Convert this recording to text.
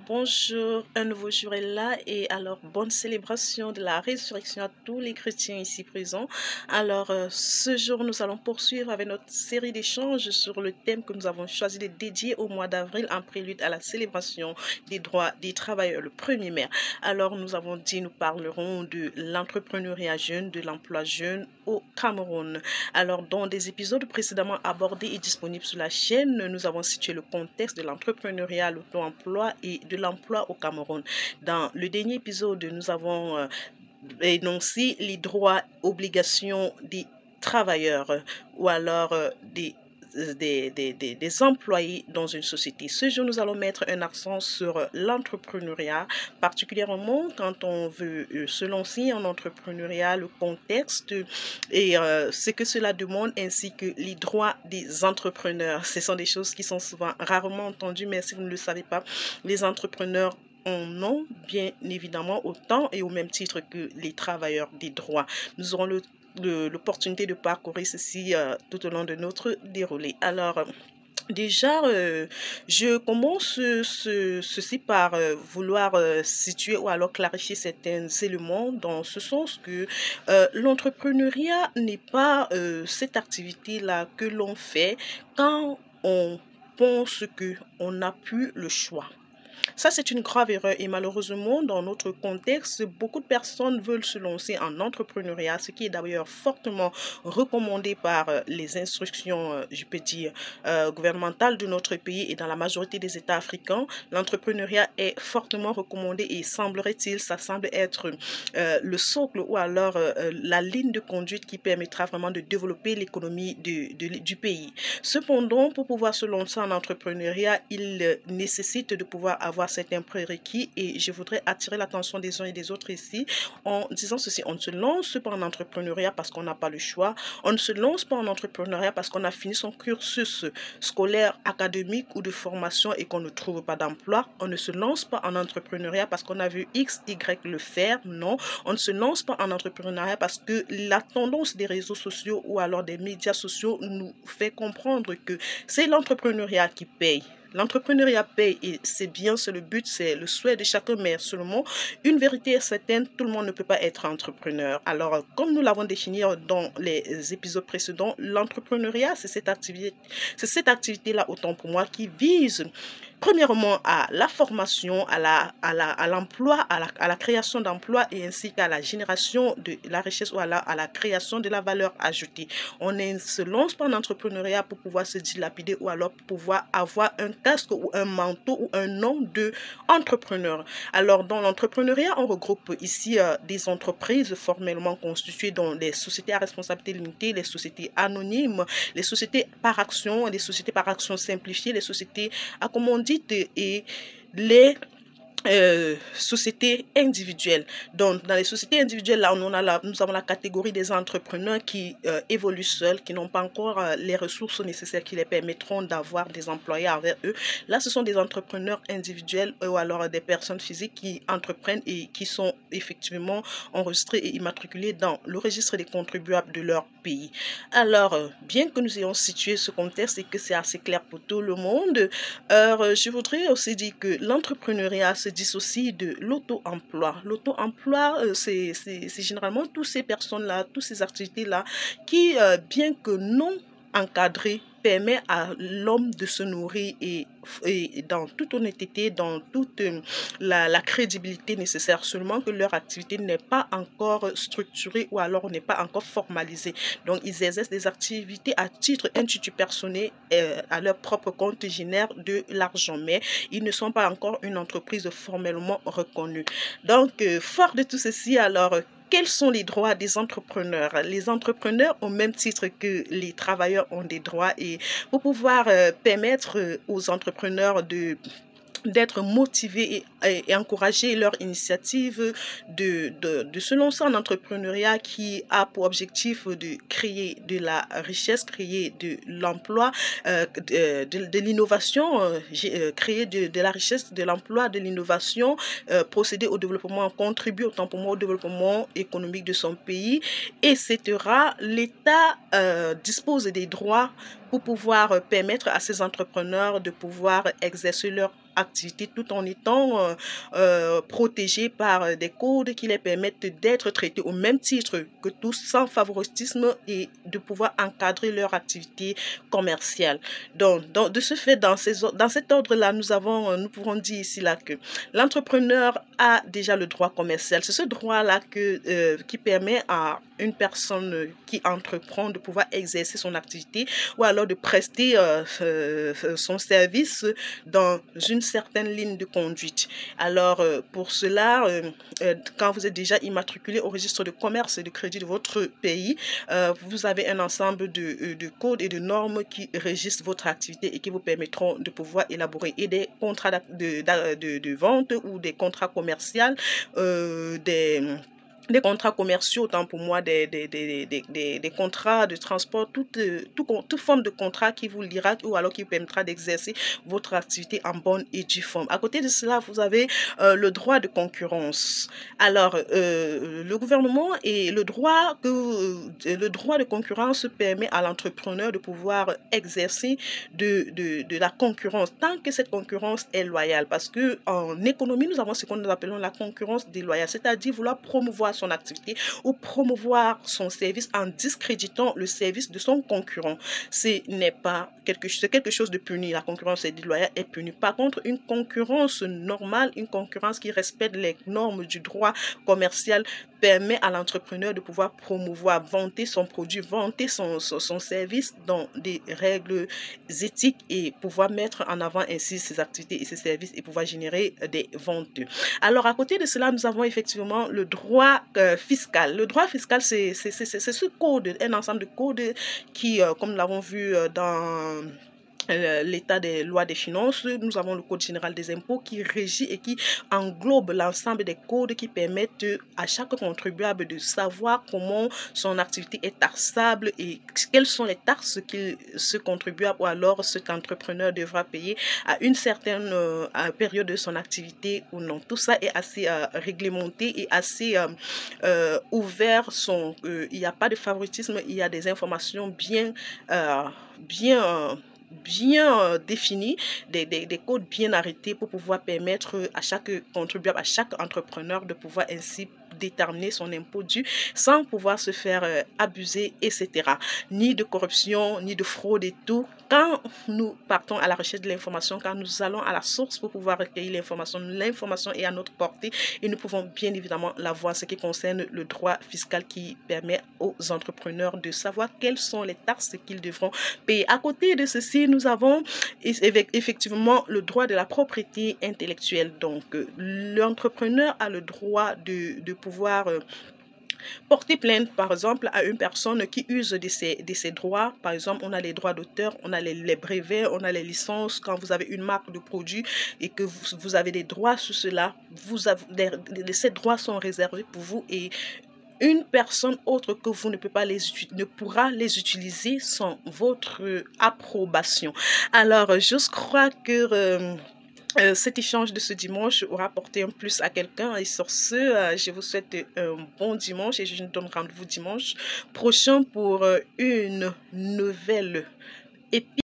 Bonjour, un nouveau jour est là et alors bonne célébration de la résurrection à tous les chrétiens ici présents. Ce jour, nous allons poursuivre avec notre série d'échanges sur le thème que nous avons choisi de dédier au mois d'avril en prélude à la célébration des droits des travailleurs le 1er mai. Alors, nous avons dit, nous parlerons de l'entrepreneuriat jeune, de l'emploi jeune au Cameroun. Alors, dans des épisodes précédemment abordés et disponibles sur la chaîne, nous avons situé le contexte de l'entrepreneuriat, l'auto-emploi et de l'emploi au Cameroun. Dans le dernier épisode, nous avons énoncé les droits, obligations des travailleurs ou alors des employés dans une société. Ce jour, nous allons mettre un accent sur l'entrepreneuriat, particulièrement quand on veut se lancer en entrepreneuriat, le contexte et ce que cela demande, ainsi que les droits des entrepreneurs. Ce sont des choses qui sont souvent rarement entendues, mais si vous ne le savez pas, les entrepreneurs en ont bien évidemment autant et au même titre que les travailleurs des droits. Nous aurons l'opportunité de parcourir ceci tout au long de notre déroulé. Déjà, je commence ceci par vouloir situer ou alors clarifier certains éléments dans ce sens que l'entrepreneuriat n'est pas cette activité-là que l'on fait quand on pense qu'on n'a plus le choix. Ça, c'est une grave erreur et malheureusement, dans notre contexte, beaucoup de personnes veulent se lancer en entrepreneuriat, ce qui est d'ailleurs fortement recommandé par les instructions, je peux dire, gouvernementales de notre pays et dans la majorité des États africains. L'entrepreneuriat est fortement recommandé et semblerait-il, ça semble être le socle ou alors la ligne de conduite qui permettra vraiment de développer l'économie du pays. Cependant, pour pouvoir se lancer en entrepreneuriat, il nécessite de pouvoir avoir certains prérequis et je voudrais attirer l'attention des uns et des autres ici en disant ceci: on ne se lance pas en entrepreneuriat parce qu'on n'a pas le choix, on ne se lance pas en entrepreneuriat parce qu'on a fini son cursus scolaire, académique ou de formation et qu'on ne trouve pas d'emploi, on ne se lance pas en entrepreneuriat parce qu'on a vu X, Y le faire, non, on ne se lance pas en entrepreneuriat parce que la tendance des réseaux sociaux ou alors des médias sociaux nous fait comprendre que c'est l'entrepreneuriat qui paye. L'entrepreneuriat paye et c'est bien, c'est le but, c'est le souhait de chacun, mais seulement une vérité est certaine, tout le monde ne peut pas être entrepreneur. Alors, comme nous l'avons défini dans les épisodes précédents, l'entrepreneuriat, c'est cette activité-là, autant pour moi, qui vise premièrement à la formation, à l'emploi, à la création d'emplois et ainsi qu'à la génération de la richesse ou à la création de la valeur ajoutée. On ne se lance pas en entrepreneuriat pour pouvoir se dilapider ou alors pour pouvoir avoir un casque ou un manteau ou un nom d'entrepreneur. Alors, dans l'entrepreneuriat, on regroupe ici des entreprises formellement constituées, dont les sociétés à responsabilité limitée, les sociétés anonymes, les sociétés par action simplifiées, les sociétés à commandite et les sociétés individuelles. Donc, dans les sociétés individuelles, là, nous avons la catégorie des entrepreneurs qui évoluent seuls, qui n'ont pas encore les ressources nécessaires qui les permettront d'avoir des employés avec eux. Là, ce sont des entrepreneurs individuels ou alors des personnes physiques qui entreprennent et qui sont effectivement enregistrés et immatriculés dans le registre des contribuables de leur pays. Bien que nous ayons situé ce contexte et que c'est assez clair pour tout le monde, je voudrais aussi dire que l'entrepreneuriat se dissocie de l'auto-emploi. L'auto-emploi, c'est généralement toutes ces personnes-là, toutes ces activités-là qui, bien que non encadrées, permet à l'homme de se nourrir et dans toute honnêteté, dans toute la crédibilité nécessaire, seulement que leur activité n'est pas encore structurée ou alors n'est pas encore formalisée. Donc, ils exercent des activités à titre personnel à leur propre compte, génèrent de l'argent, mais ils ne sont pas encore une entreprise formellement reconnue. Donc, fort de tout ceci, quels sont les droits des entrepreneurs? Les entrepreneurs, au même titre que les travailleurs, ont des droits et pour pouvoir permettre aux entrepreneurs d'être motivés et encourager leur initiative de se lancer en entrepreneuriat qui a pour objectif de créer de la richesse, créer de l'emploi, de l'innovation, créer de la richesse, de l'emploi, de l'innovation, procéder au développement, contribuer autant pour moi au développement économique de son pays, etc. L'État dispose des droits pour pouvoir permettre à ces entrepreneurs de pouvoir exercer leur activité tout en étant protégés par des codes qui les permettent d'être traités au même titre que tous sans favoritisme et de pouvoir encadrer leur activité commerciale. Donc de ce fait, dans cet ordre-là, nous pouvons dire ici là que l'entrepreneur a déjà le droit commercial. C'est ce droit-là qui permet à une personne qui entreprend de pouvoir exercer son activité ou alors de prester son service dans une certaine ligne de conduite. Alors, pour cela, quand vous êtes déjà immatriculé au registre de commerce et de crédit de votre pays, vous avez un ensemble de codes et de normes qui régissent votre activité et qui vous permettront de pouvoir élaborer et des contrats de vente ou des contrats commerciaux, des contrats commerciaux, autant pour moi, des contrats de transport, toute forme de contrat qui vous liera ou alors qui vous permettra d'exercer votre activité en bonne et due forme. À côté de cela, vous avez le droit de concurrence. Alors, le gouvernement et le droit de concurrence permet à l'entrepreneur de pouvoir exercer de la concurrence, tant que cette concurrence est loyale. Parce que en économie, nous avons ce que nous appelons la concurrence déloyale, c'est-à-dire vouloir promouvoir son activité ou promouvoir son service en discréditant le service de son concurrent. C'est quelque chose de puni. La concurrence déloyale est punie. Par contre, une concurrence normale, une concurrence qui respecte les normes du droit commercial permet à l'entrepreneur de pouvoir promouvoir, vanter son produit, vanter son service dans des règles éthiques et pouvoir mettre en avant ainsi ses activités et ses services et pouvoir générer des ventes. Alors, à côté de cela, nous avons effectivement le droit fiscal. Le droit fiscal, c'est ce code, un ensemble de codes qui, comme nous l'avons vu dans l'état des lois des finances, nous avons le code général des impôts qui régit et qui englobe l'ensemble des codes qui permettent à chaque contribuable de savoir comment son activité est taxable et quelles sont les taxes que ce contribuable ou alors cet entrepreneur devra payer à une certaine période de son activité ou non. Tout ça est assez réglementé et assez ouvert. Il n'y a pas de favoritisme, il y a des informations bien définis, des codes bien arrêtés pour pouvoir permettre à chaque contribuable, à chaque entrepreneur de pouvoir ainsi déterminer son impôt dû sans pouvoir se faire abuser, etc. Ni de corruption, ni de fraude et tout. Quand nous partons à la recherche de l'information, quand nous allons à la source pour pouvoir recueillir l'information est à notre portée et nous pouvons bien évidemment la voir, ce qui concerne le droit fiscal qui permet aux entrepreneurs de savoir quelles sont les taxes qu'ils devront payer. À côté de ceci, nous avons effectivement le droit de la propriété intellectuelle. Donc, l'entrepreneur a le droit de pouvoir porter plainte, par exemple, à une personne qui use de ses droits. Par exemple, on a les droits d'auteur, on a les brevets, on a les licences. Quand vous avez une marque de produit et que vous avez des droits sur cela, ces droits sont réservés pour vous et une personne autre que vous ne pourra les utiliser sans votre approbation. Alors, je crois que cet échange de ce dimanche aura apporté un plus à quelqu'un. Et sur ce, je vous souhaite un bon dimanche et je vous donne rendez-vous dimanche prochain pour une nouvelle épisode.